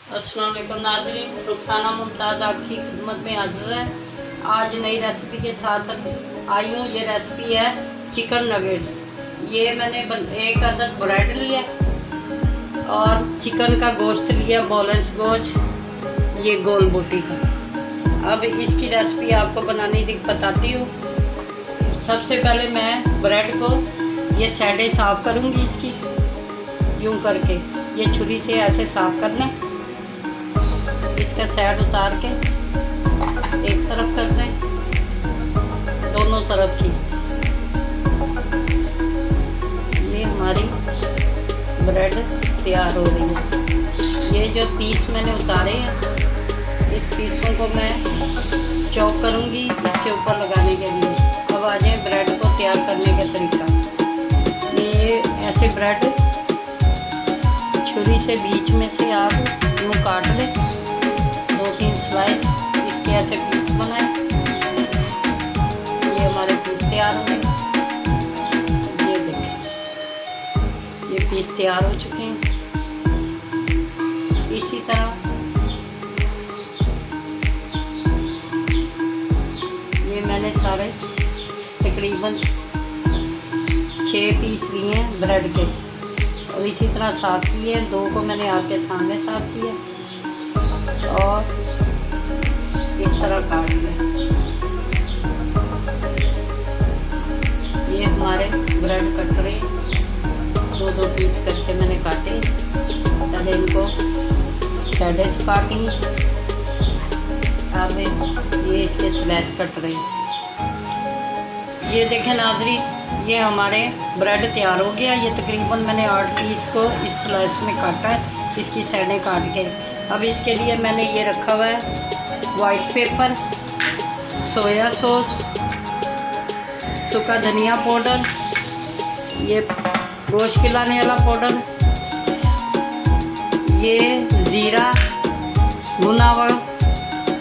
अस्सलाम वालेकुम नाज़रीन, रुखसाना मुमताज़ आपकी खिदमत में हाजिर है। आज नई रेसिपी के साथ आई हूँ। ये रेसिपी है चिकन नगेट्स। ये मैंने एक अदद ब्रेड लिया और चिकन का गोश्त लिया, बोनलेस गोश्त, ये गोल बोटी का। अब इसकी रेसिपी आपको बनानी बताती हूँ। सबसे पहले मैं ब्रेड को ये साइडें साफ़ करूँगी इसकी, यूँ करके ये छुरी से ऐसे साफ़ कर लें। इसका साइड उतार के एक तरफ कर दें, दोनों तरफ की। ये हमारी ब्रेड तैयार हो रही है। ये जो पीस मैंने उतारे हैं, इस पीसों को मैं चॉप करूँगी इसके ऊपर लगाने के लिए। अब आ जाए ब्रेड को तैयार करने का तरीका। ये ऐसे ब्रेड छुरी से बीच में से आप यूँ काट लें, 2-3 स्लाइस इसके ऐसे पीस बनाए। ये हमारे पीस तैयार हो गए। ये देखें, ये पीस तैयार हो चुके हैं। इसी तरह ये मैंने सारे तकरीबन 6 पीस लिए हैं ब्रेड के, और इसी तरह साफ़ किए हैं। 2 को मैंने आपके सामने साफ़ किया और इस तरह काट लिया। ये हमारे ब्रेड कट रहे, 2-2 पीस करके मैंने काटे। पहले इनको साइडें से काटी, अब ये इसके स्लाइस कट रहे। ये देखें नाज़रीन, ये हमारे ब्रेड तैयार हो गया। ये तकरीबन मैंने 8 पीस को इस स्लाइस में काटा है, इसकी साइडें काट के। अब इसके लिए मैंने ये रखा हुआ है वाइट पेपर, सोया सॉस, सूखा धनिया पाउडर, ये गोश्त खिलाने वाला पाउडर, ये ज़ीरा भुना हुआ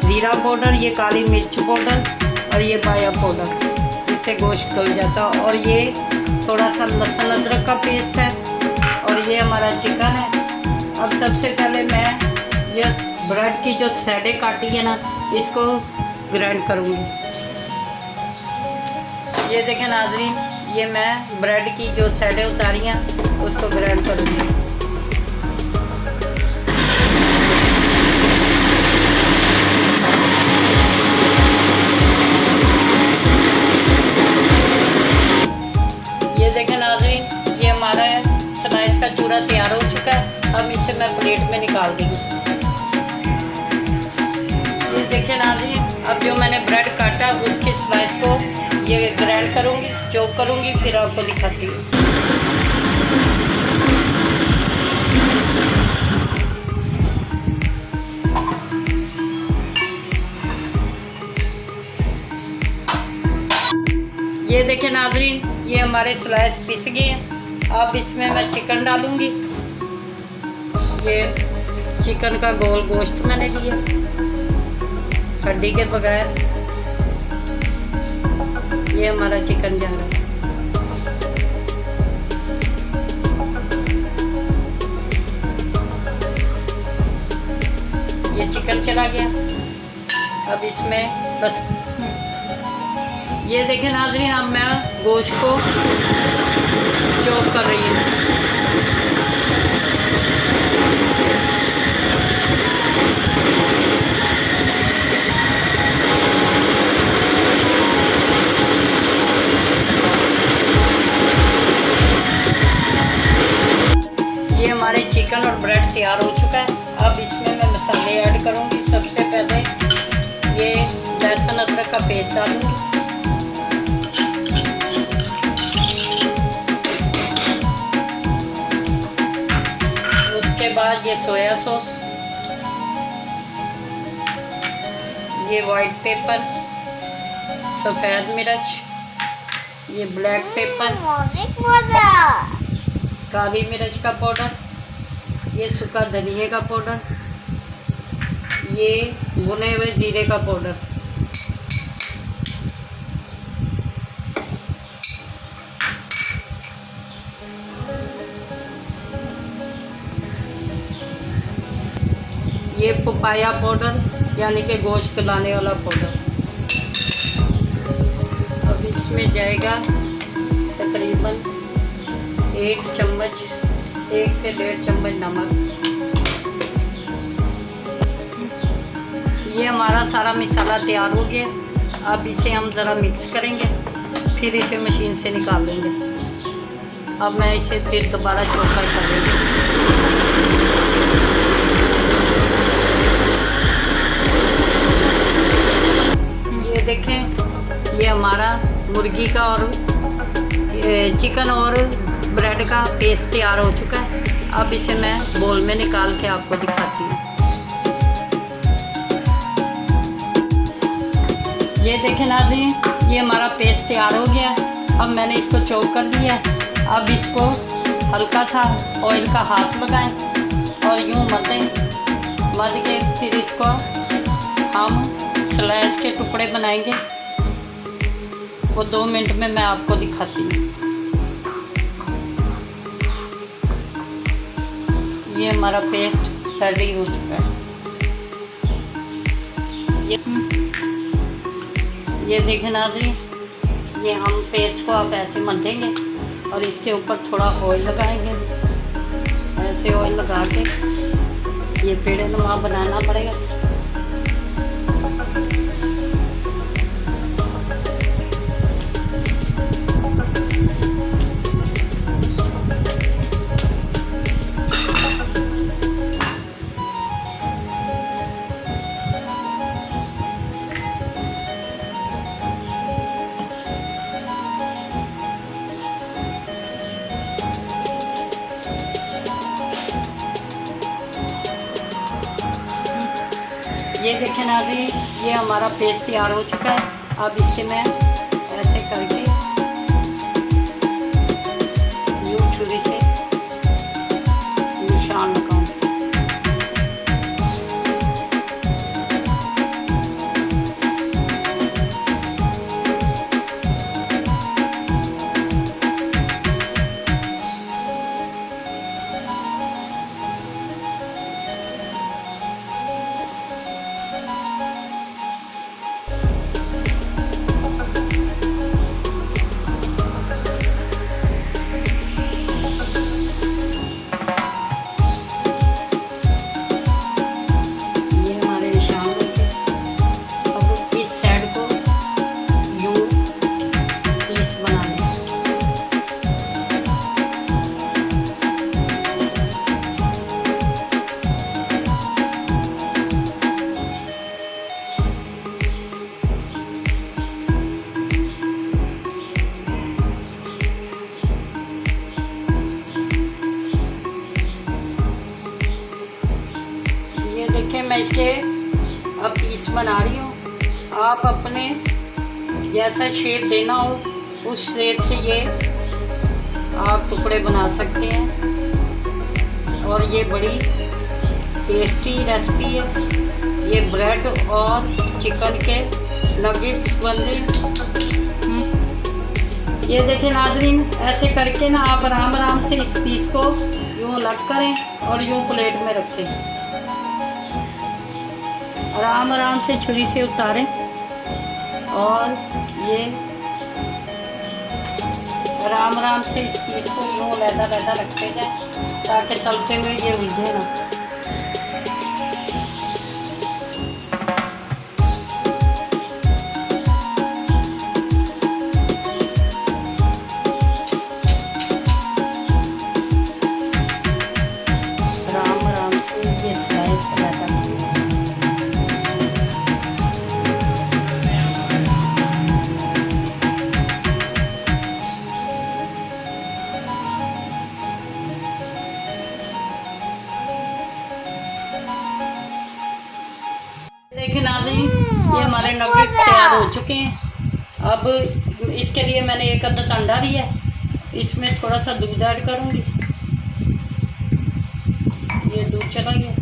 ज़ीरा पाउडर, ये काली मिर्च पाउडर और ये बाया पाउडर। इससे गोश्त गल जाता। और ये थोड़ा सा लहसुन अदरक का पेस्ट है, और ये हमारा चिकन है। अब सबसे पहले मैं ये ब्रेड की जो साइडें काटी है ना, इसको ग्राइंड करूँगी। ये देखें नाज़रीन, ये मैं ब्रेड की जो साइडें उतारी हैं उसको ग्राइंड करूँगी। ये देखें नाज़रीन, ये हमारा स्लाइस का चूरा तैयार हो चुका है। अब इसे मैं प्लेट में निकाल दूँगी। ये देखें नाज़रीन, अब जो मैंने ब्रेड काटा उसके स्लाइस को ये ग्राइंड करूँगी, चॉप करूँगी, फिर आपको दिखाती हूँ। ये देखें नाज़रीन, ये हमारे स्लाइस पिस गए हैं। अब इसमें मैं चिकन डालूँगी। ये चिकन का गोल गोश्त मैंने लिया, हड्डी के बगैर। ये हमारा चिकन जा रहा है। ये चिकन चला गया। अब इसमें बस ये देखें नाज़रीन, अब मैं गोश्त को चॉप कर रही हूँ। ये हमारे चिकन और ब्रेड तैयार हो चुका है। अब इसमें मैं मसाले ऐड करूँगी। सबसे पहले ये लहसुन अदरक का पेस्ट डालूँगी, उसके बाद ये सोया सॉस, ये वाइट पेपर, सफ़ेद मिर्च, ये ब्लैक पेपर, काली मिर्च का पाउडर, ये सूखा धनिया का पाउडर, ये भुने हुए ज़ीरे का पाउडर। ये पपाया पाउडर यानी कि गोश्त गलाने वाला पाउडर। अब इसमें जाएगा तकरीबन 1 चम्मच, 1 से 1.5 चम्मच नमक। ये हमारा सारा मसाला तैयार हो गया। अब इसे हम ज़रा मिक्स करेंगे, फिर इसे मशीन से निकाल लेंगे। अब मैं इसे फिर दोबारा चॉपर कर देंगे। ये देखें, ये हमारा मुर्गी का और चिकन और ब्रेड का पेस्ट तैयार हो चुका है। अब इसे मैं बोल में निकाल के आपको दिखाती हूँ। ये देखें नाज़रीन, ये हमारा पेस्ट तैयार हो गया। अब मैंने इसको चॉप कर दिया है। अब इसको हल्का सा ऑयल का हाथ लगाएं और यूँ मध के फिर इसको हम स्लाइस के टुकड़े बनाएंगे। वो 2 मिनट में मैं आपको दिखाती हूँ। ये हमारा पेस्ट रेडी हो चुका है। ये देखें नाज़रीन, ये हम पेस्ट को आप ऐसे मँजेंगे और इसके ऊपर थोड़ा ऑयल लगाएंगे। ऐसे ऑयल लगा के ये पेड़े नुमा बनाना पड़ेगा। ये देखें नाज़रीन, ये हमारा पेस्ट तैयार हो चुका है। अब इसके मैं ऐसे करके यूँ छुरी से निशान लगाऊँ। देखिए, मैं इसके अब पीस बना रही हूँ। आप अपने जैसा शेप देना हो उस शेप से ये आप टुकड़े बना सकते हैं। और ये बड़ी टेस्टी रेसिपी है। ये ब्रेड और चिकन के नगेट्स बने। ये देखिए नाजरीन, ऐसे करके ना आप आराम से इस पीस को यूँ अलग करें और यूँ प्लेट में रखें। आराम से छुरी से उतारें और ये आराम से इस पीस को यूँ लहदा रखते जाए ताकि तलते हुए ये उलझे ना। आराम से ये स्लाइस लहदा देखिए नाज़रीन, ये हमारे नगेट तैयार हो चुके हैं। अब इसके लिए मैंने एक अदद अंडा लिया है। इसमें थोड़ा सा दूध ऐड करूँगी। ये दूध चला गया,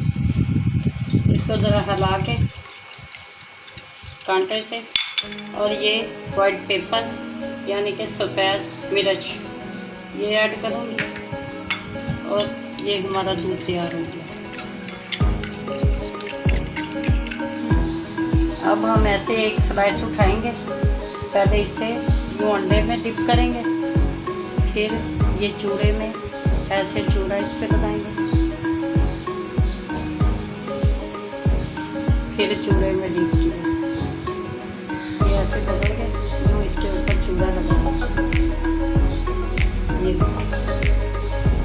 इसको ज़रा हिला के कांटे से, और ये वाइट पेपर यानी कि सफ़ेद मिर्च ये ऐड करूँगी और ये हमारा दूध तैयार हो गया। अब हम ऐसे एक स्लाइस उठाएंगे, पहले इसे यूँ अंडे में डिप करेंगे, फिर ये चूड़े में ऐसे चूड़ा इस पे लगाएंगे, फिर चूड़े में डिप किया, ये ऐसे पकड़के यूँ इसके ऊपर चूड़ा लगाएंगे।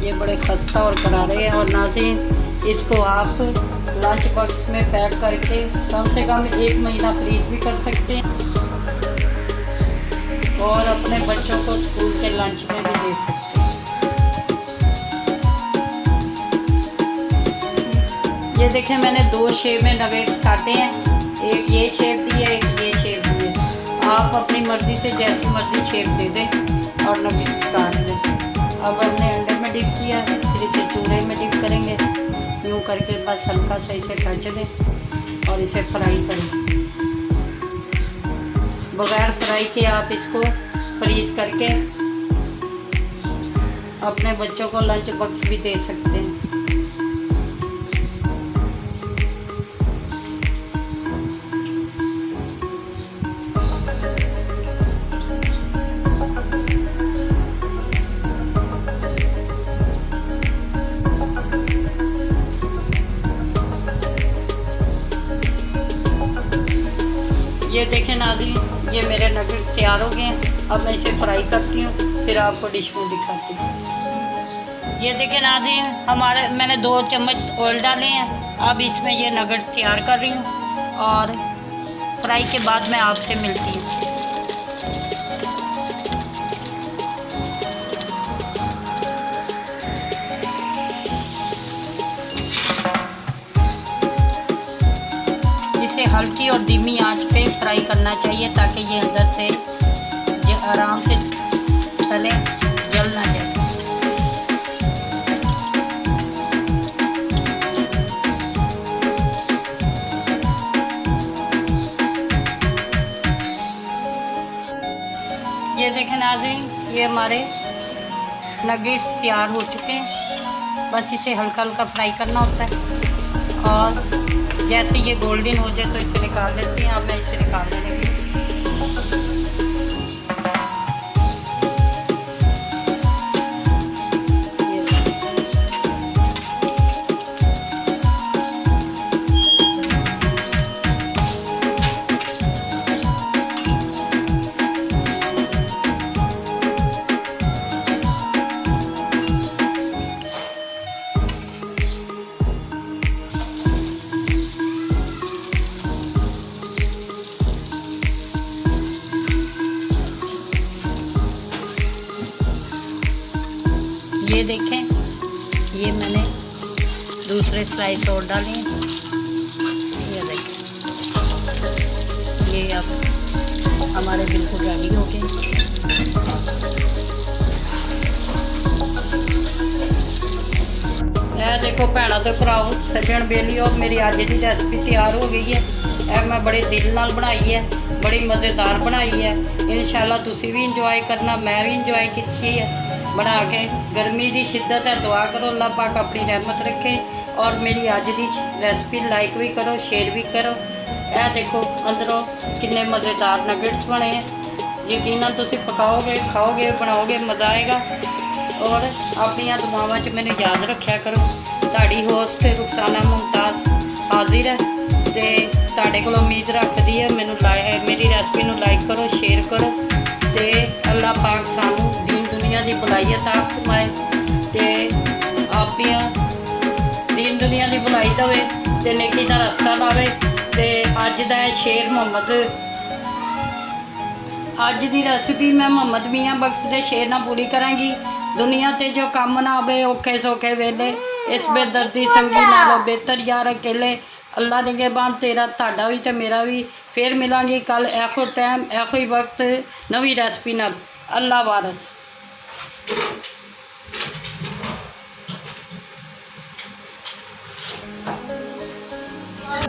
ये बड़े खस्ता और करारे हैं। और नाज़रीन, इसको आप लंच बॉक्स में पैक करके कम से कम 1 महीना फ्रीज भी कर सकते हैं और अपने बच्चों को स्कूल के लंच में भी दे सकते हैं। ये देखें, मैंने 2 शेप में नगेट्स काटे हैं, एक ये शेप दी है, एक ये शेप दी है। आप अपनी मर्ज़ी से जैसी मर्ज़ी शेप दे दें और नगेट्स काट दें। अब हमने अंडे में डिप किया, फिर इसे चूड़े में डिप करेंगे, यूँ करके बस हल्का सा इसे टच दें और इसे फ्राई करें। बग़ैर फ्राई के आप इसको फ्रीज़ करके अपने बच्चों को लंच बॉक्स भी दे सकते हैं। ये देखें नाज़रीन, ये मेरे नगेट्स तैयार हो गए हैं। अब मैं इसे फ्राई करती हूँ, फिर आपको डिश में दिखाती हूँ। ये देखें नाज़रीन, मैंने 2 चम्मच ऑयल डाले हैं। अब इसमें ये नगेट्स तैयार कर रही हूँ और फ्राई के बाद मैं आपसे मिलती हूँ। इसे हल्की और धीमी आंच पे फ्राई करना चाहिए ताकि ये अंदर से आराम से तले, जल ना जाए। ये देखें नाज़रीन, ये हमारे नगेट्स तैयार हो चुके हैं। बस इसे हल्का हल्का फ्राई करना होता है और जैसे ये गोल्डन हो जाए तो इसे निकाल लेते हैं। अब मैं इसे निकाल देने लगी। ये देखें, ये मैंने दूसरे स्लाइस और डाले हैं। ये देखें, ये अब हमारे बिल्कुल रेडी हो गए। देखो भैणा तो भराओ, सज्जन बेली, और मेरी अज की रेसिपी तैयार हो गई है। मैं बड़े दिल नाल बनाई है, बड़ी मज़ेदार बनाई है। इंशाल्लाह तुसी भी इंजॉय करना, मैं भी इंजॉय की है बना के। गर्मी की शिद्दत है, दुआ करो अल्लाह पाक अपनी रहमत रखे। और मेरी अज की रेसिपी लाइक भी करो, शेयर भी करो। यह देखो अंदरों कितने मज़ेदार नगेट्स बने हैं। यकीनन तुसी पकाओगे, खाओगे, बनाओगे, मज़ा आएगा। और अपनी दुआवां च मैंने याद रखा करो। ताड़ी होस्ट रुखसाना मुमताज़ हाजिर है तो ताड़े को उम्मीद रखती है मैनू मेरी रेसिपी नू लाइक करो, शेयर करो। तो अल्लाह पाक सानू दीन दुनिया की भलाई अता फरमाए तो आपनियां दीन दुनिया की भलाई देवे तो नेकी का रास्ता लावे। तो अज का शेर मुहम्मद, अज की रेसिपी मैं मुहम्मद मियाँ बख्श के शेर ना पूरी करांगी। दुनिया ते जो काम ना आवे औखे सौखे वेले, इस बेदर्दी संगी नालों बेहतर यार अकेले। अल्लाह निगहबान तेरा ताड़ा भी तो मेरा भी। फिर मिलांगी कल एहो टाइम एहो ही वक्त नवी रेसिपी नाल। अल्लाह वारस।